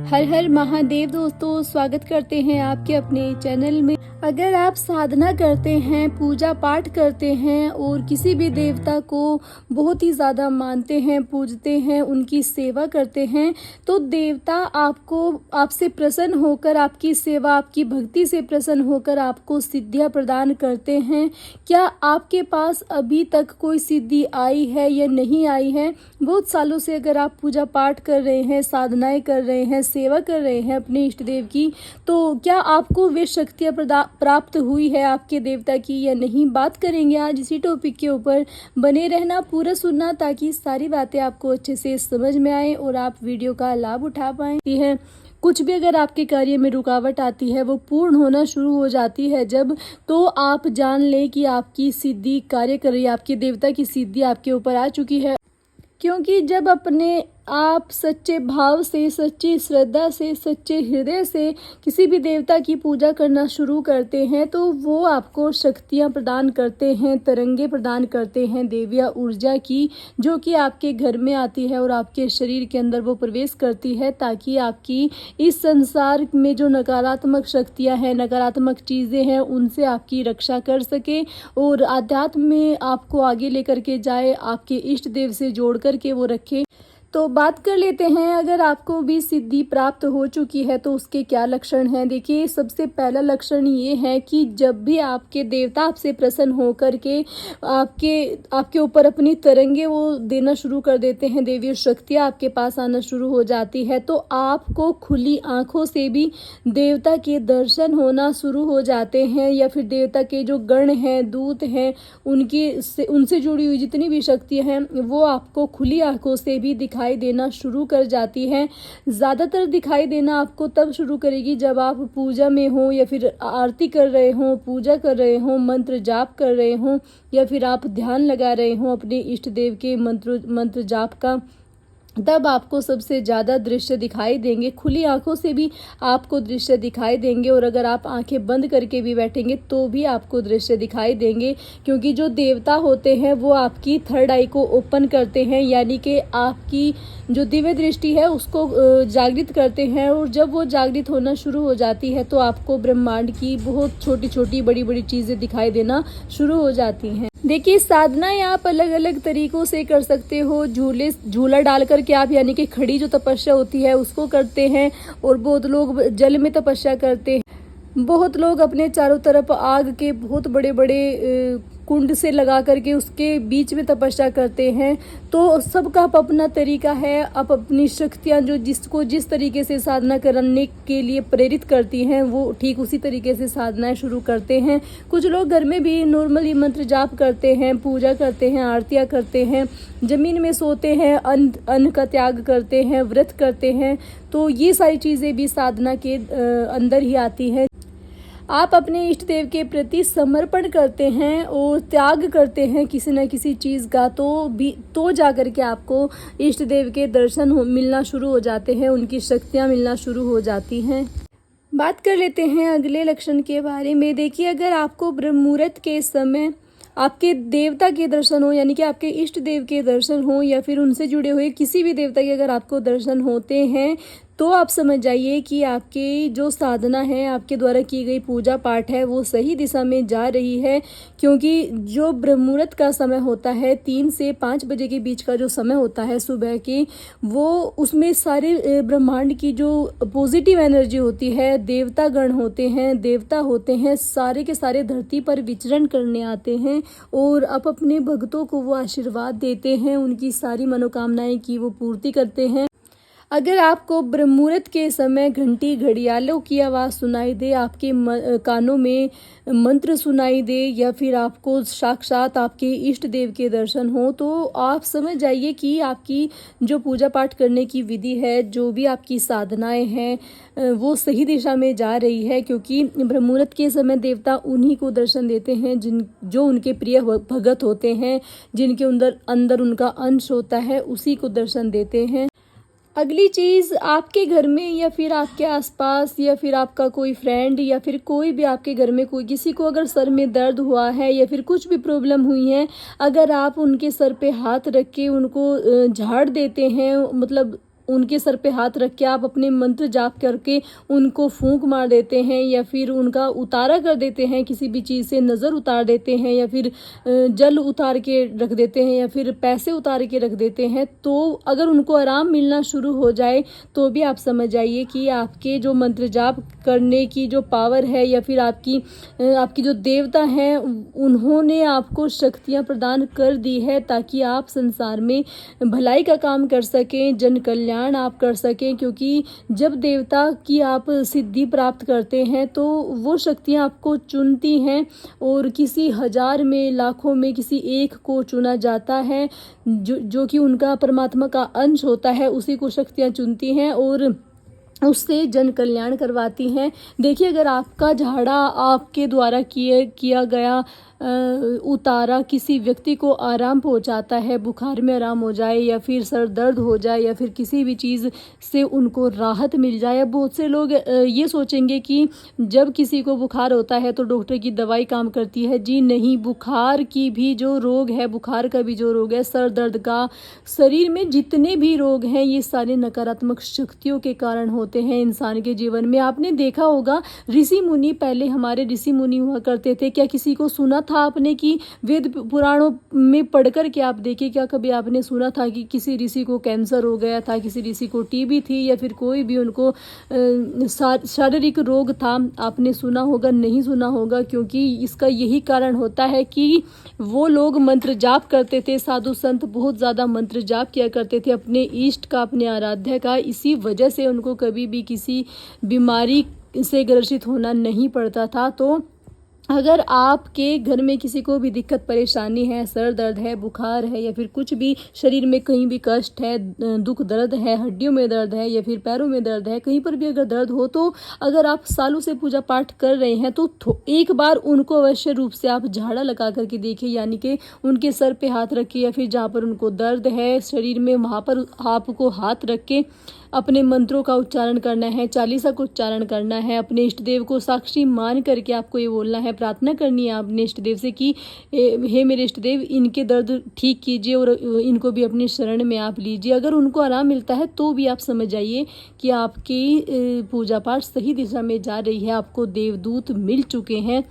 हर हर महादेव दोस्तों, स्वागत करते हैं आपके अपने चैनल में। अगर आप साधना करते हैं, पूजा पाठ करते हैं और किसी भी देवता को बहुत ही ज़्यादा मानते हैं, पूजते हैं, उनकी सेवा करते हैं, तो देवता आपसे प्रसन्न होकर, आपकी सेवा, आपकी भक्ति से प्रसन्न होकर आपको सिद्धियां प्रदान करते हैं। क्या आपके पास अभी तक कोई सिद्धि आई है या नहीं आई है? बहुत सालों से अगर आप पूजा पाठ कर रहे हैं, साधनाएं कर रहे हैं, सेवा कर रहे हैं अपने इष्ट देव की, तो क्या आपको वे शक्तियाँ प्राप्त हुई है आपके देवता की या नहीं? बात करेंगे आज इसी टॉपिक के ऊपर। बने रहना, पूरा सुनना, ताकि सारी बातें आपको अच्छे से समझ में आए और आप वीडियो का लाभ उठा पाएँ। कुछ भी अगर आपके कार्य में रुकावट आती है, वो पूर्ण होना शुरू हो जाती है जब, तो आप जान लें कि आपकी सिद्धि कार्य कर रही है, आपके देवता की सिद्धि आपके ऊपर आ चुकी है। क्योंकि जब अपने आप सच्चे भाव से, सच्ची श्रद्धा से, सच्चे हृदय से किसी भी देवता की पूजा करना शुरू करते हैं, तो वो आपको शक्तियाँ प्रदान करते हैं, तरंगे प्रदान करते हैं देविया ऊर्जा की, जो कि आपके घर में आती है और आपके शरीर के अंदर वो प्रवेश करती है, ताकि आपकी इस संसार में जो नकारात्मक शक्तियाँ हैं, नकारात्मक चीज़ें हैं, उनसे आपकी रक्षा कर सके और आध्यात्म में आपको आगे लेकर के जाए, आपके इष्ट देव से जोड़ करके वो रखे। तो बात कर लेते हैं, अगर आपको भी सिद्धि प्राप्त हो चुकी है तो उसके क्या लक्षण हैं। देखिए, सबसे पहला लक्षण ये है कि जब भी आपके देवता आपसे प्रसन्न होकर के आपके ऊपर अपनी तरंगे वो देना शुरू कर देते हैं, देवीय शक्तियाँ आपके पास आना शुरू हो जाती है, तो आपको खुली आंखों से भी देवता के दर्शन होना शुरू हो जाते हैं, या फिर देवता के जो गण हैं, दूत हैं, उनसे जुड़ी हुई जितनी भी शक्तियाँ हैं, वो आपको खुली आंखों से भी दिखाई देना शुरू कर जाती है। ज़्यादातर दिखाई देना आपको तब शुरू करेगी जब आप पूजा में हो, या फिर आरती कर रहे हो, पूजा कर रहे हो, मंत्र जाप कर रहे हो, या फिर आप ध्यान लगा रहे हो अपने इष्ट देव के मंत्र जाप का, तब आपको सबसे ज़्यादा दृश्य दिखाई देंगे। खुली आंखों से भी आपको दृश्य दिखाई देंगे, और अगर आप आंखें बंद करके भी बैठेंगे तो भी आपको दृश्य दिखाई देंगे, क्योंकि जो देवता होते हैं वो आपकी थर्ड आई को ओपन करते हैं, यानी कि आपकी जो दिव्य दृष्टि है उसको जागृत करते हैं, और जब वो जागृत होना शुरू हो जाती है तो आपको ब्रह्मांड की बहुत छोटी छोटी, बड़ी बड़ी चीज़ें दिखाई देना शुरू हो जाती हैं। देखिए, साधनाएं आप अलग अलग तरीकों से कर सकते हो। झूला डाल करके आप, यानी कि खड़ी जो तपस्या होती है उसको करते हैं, और बहुत लोग जल में तपस्या करते हैं। बहुत लोग अपने चारों तरफ आग के बहुत बड़े बड़े कुंड से लगा करके उसके बीच में तपस्या करते हैं। तो सबका अपना तरीका है। आप अपनी शक्तियाँ जो जिसको जिस तरीके से साधना करने के लिए प्रेरित करती हैं, वो ठीक उसी तरीके से साधनाएं शुरू करते हैं। कुछ लोग घर में भी नॉर्मली मंत्र जाप करते हैं, पूजा करते हैं, आरतियाँ करते हैं, ज़मीन में सोते हैं, अन्न का त्याग करते हैं, व्रत करते हैं। तो ये सारी चीज़ें भी साधना के अंदर ही आती हैं। आप अपने इष्ट देव के प्रति समर्पण करते हैं और त्याग करते हैं किसी न किसी चीज़ का, तो जा कर के आपको इष्ट देव के दर्शन मिलना शुरू हो जाते हैं, उनकी शक्तियाँ मिलना शुरू हो जाती हैं। बात कर लेते हैं अगले लक्षण के बारे में। देखिए, अगर आपको ब्रह्म मुहूर्त के समय आपके देवता के दर्शन हो, यानी कि आपके इष्ट देव के दर्शन हो, या फिर उनसे जुड़े हुए किसी भी देवता के अगर आपको दर्शन होते हैं, तो आप समझ जाइए कि आपकी जो साधना है, आपके द्वारा की गई पूजा पाठ है, वो सही दिशा में जा रही है। क्योंकि जो ब्रह्म मुहूर्त का समय होता है, 3 से 5 बजे के बीच का जो समय होता है सुबह के, वो उसमें सारे ब्रह्मांड की जो पॉजिटिव एनर्जी होती है, देवता गण होते हैं, देवता होते हैं, सारे के सारे धरती पर विचरण करने आते हैं, और आप अपने भक्तों को वो आशीर्वाद देते हैं, उनकी सारी मनोकामनाएं की वो पूर्ति करते हैं। अगर आपको ब्रह्म मुहूर्त के समय घंटी, घड़ियालों की आवाज़ सुनाई दे, आपके कानों में मंत्र सुनाई दे, या फिर आपको साक्षात आपके इष्ट देव के दर्शन हो, तो आप समझ जाइए कि आपकी जो पूजा पाठ करने की विधि है, जो भी आपकी साधनाएं हैं, वो सही दिशा में जा रही है। क्योंकि ब्रह्म मुहूर्त के समय देवता उन्हीं को दर्शन देते हैं जो उनके प्रिय भगत होते हैं, जिनके अंदर उनका अंश होता है, उसी को दर्शन देते हैं। अगली चीज़, आपके घर में या फिर आपके आसपास, या फिर आपका कोई फ्रेंड, या फिर कोई भी आपके घर में कोई किसी को अगर सर में दर्द हुआ है, या फिर कुछ भी प्रॉब्लम हुई है, अगर आप उनके सर पे हाथ रख के उनको झाड़ देते हैं, मतलब उनके सर पे हाथ रख के आप अपने मंत्र जाप करके उनको फूंक मार देते हैं या फिर उनका उतारा कर देते हैं, किसी भी चीज़ से नज़र उतार देते हैं या फिर जल उतार के रख देते हैं या फिर पैसे उतार के रख देते हैं, तो अगर उनको आराम मिलना शुरू हो जाए तो भी आप समझ जाइए कि आपके जो मंत्र जाप करने की जो पावर है या फिर आपकी जो देवता हैं उन्होंने आपको शक्तियाँ प्रदान कर दी है ताकि आप संसार में भलाई का काम कर सकें, जन कल्याण आप कर सकें। क्योंकि जब देवता की आप सिद्धि प्राप्त करते हैं तो वो शक्तियाँ आपको चुनती हैं और किसी हजार में लाखों में किसी एक को चुना जाता है जो कि उनका परमात्मा का अंश होता है, उसी को शक्तियाँ चुनती हैं और उससे जन कल्याण करवाती हैं। देखिए, अगर आपका झाड़ा आपके द्वारा किया गया उतारा किसी व्यक्ति को आराम पहुंचाता है, बुखार में आराम हो जाए या फिर सर दर्द हो जाए या फिर किसी भी चीज़ से उनको राहत मिल जाए। बहुत से लोग ये सोचेंगे कि जब किसी को बुखार होता है तो डॉक्टर की दवाई काम करती है। जी नहीं, बुखार की भी जो रोग है, बुखार का भी जो रोग है, सर दर्द का, शरीर में जितने भी रोग हैं, ये सारे नकारात्मक शक्तियों के कारण होते हैं इंसान के जीवन में। आपने देखा होगा ऋषि मुनि, पहले हमारे ऋषि मुनि हुआ करते थे। क्या किसी को सुना था आपने कि वेद पुराणों में पढ़कर के आप देखिए, क्या कभी आपने सुना था कि किसी ऋषि को कैंसर हो गया था, किसी ऋषि को टीबी थी या फिर कोई भी उनको शारीरिक रोग था? आपने सुना होगा, नहीं सुना होगा, क्योंकि इसका यही कारण होता है कि वो लोग मंत्र जाप करते थे। साधु संत बहुत ज़्यादा मंत्र जाप किया करते थे अपने इष्ट का, अपने आराध्य का। इसी वजह से उनको कभी भी किसी बीमारी से ग्रसित होना नहीं पड़ता था। तो अगर आपके घर में किसी को भी दिक्कत परेशानी है, सर दर्द है, बुखार है या फिर कुछ भी शरीर में कहीं भी कष्ट है, दुख दर्द है, हड्डियों में दर्द है या फिर पैरों में दर्द है, कहीं पर भी अगर दर्द हो, तो अगर आप सालों से पूजा पाठ कर रहे हैं तो एक बार उनको अवश्य रूप से आप झाड़ा लगा करके देखिए, यानी कि उनके सर पे हाथ रखिए या फिर जहाँ पर उनको दर्द है शरीर में वहाँ पर आपको हाथ रख के अपने मंत्रों का उच्चारण करना है, चालीसा का उच्चारण करना है। अपने इष्ट देव को साक्षी मान करके आपको ये बोलना है, प्रार्थना करनी है अपने इष्ट देव से कि हे मेरे इष्ट देव, इनके दर्द ठीक कीजिए और इनको भी अपनी शरण में आप लीजिए। अगर उनको आराम मिलता है तो भी आप समझ जाइए कि आपकी पूजा पाठ सही दिशा में जा रही है, आपको देवदूत मिल चुके हैं।